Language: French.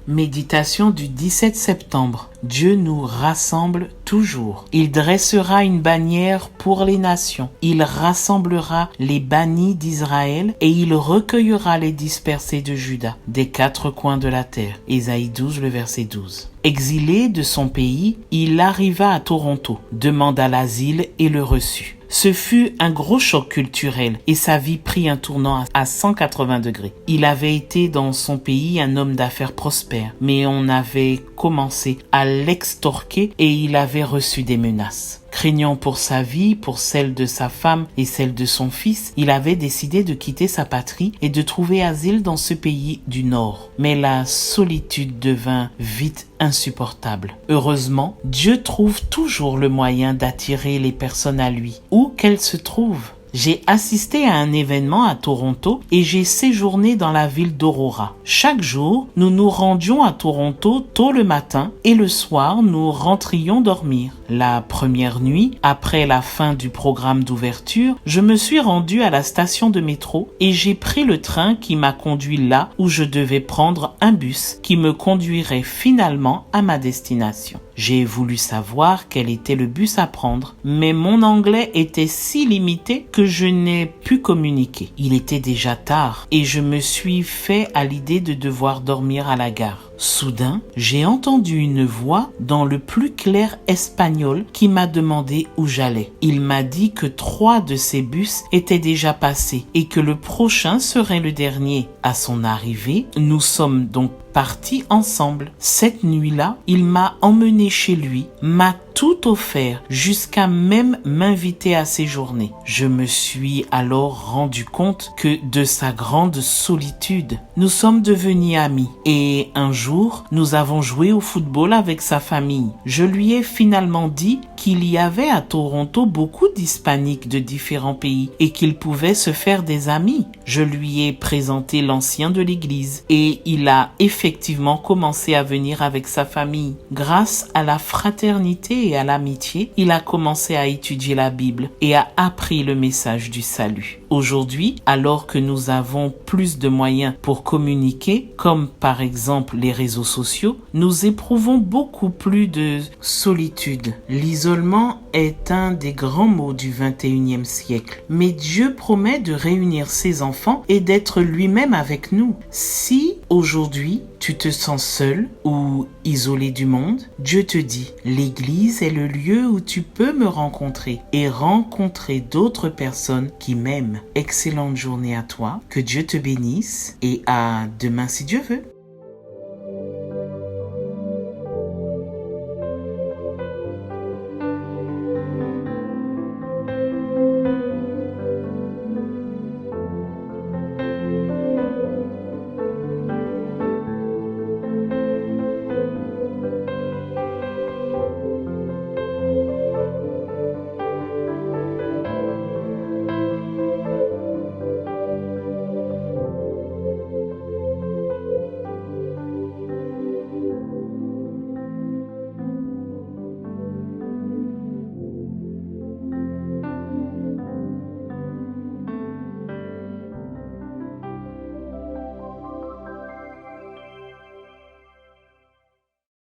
Méditation du 17 septembre. Dieu nous rassemble toujours. Il dressera une bannière pour les nations. Il rassemblera les bannis d'Israël et il recueillera les dispersés de Juda des quatre coins de la terre. Ésaïe 12, le verset 12. Exilé de son pays, il arriva à Toronto, demanda l'asile et le reçut. Ce fut un gros choc culturel et sa vie prit un tournant à 180 degrés. Il avait été dans son pays un homme d'affaires prospère, mais on avait commencé à l'extorquer et il avait reçu des menaces. Craignant pour sa vie, pour celle de sa femme et celle de son fils, il avait décidé de quitter sa patrie et de trouver asile dans ce pays du Nord. Mais la solitude devint vite insupportable. Heureusement, Dieu trouve toujours le moyen d'attirer les personnes à lui, où qu'elles se trouvent. J'ai assisté à un événement à Toronto et j'ai séjourné dans la ville d'Aurora. Chaque jour, nous nous rendions à Toronto tôt le matin et le soir, nous rentrions dormir. La première nuit, après la fin du programme d'ouverture, je me suis rendu à la station de métro et j'ai pris le train qui m'a conduit là où je devais prendre un bus qui me conduirait finalement à ma destination. J'ai voulu savoir quel était le bus à prendre, mais mon anglais était si limité que je n'ai pu communiquer. Il était déjà tard et je me suis fait à l'idée de devoir dormir à la gare. Soudain, j'ai entendu une voix dans le plus clair espagnol qui m'a demandé où j'allais. Il m'a dit que 3 de ces bus étaient déjà passés et que le prochain serait le dernier. À son arrivée, nous sommes donc partis ensemble. Cette nuit-là, il m'a emmené chez lui, m'a tout offert, jusqu'à même m'inviter à séjourner. Je me suis alors rendu compte que de sa grande solitude, nous sommes devenus amis. Et un jour, nous avons joué au football avec sa famille. Je lui ai finalement dit qu'il y avait à Toronto beaucoup d'hispaniques de différents pays et qu'il pouvait se faire des amis. Je lui ai présenté l'ancien de l'église et il a effectivement commencé à venir avec sa famille. Grâce à la fraternité et à l'amitié, il a commencé à étudier la Bible et a appris le message du salut. Aujourd'hui, alors que nous avons plus de moyens pour communiquer, comme par exemple les réseaux sociaux, nous éprouvons beaucoup plus de solitude. L'isolement est un des grands maux du 21e siècle. Mais Dieu promet de réunir ses enfants et d'être lui-même avec nous. Si aujourd'hui tu te sens seul ou isolé du monde, Dieu te dit, l'Église est le lieu où tu peux me rencontrer et rencontrer d'autres personnes qui m'aiment. Excellente journée à toi, que Dieu te bénisse et à demain si Dieu veut.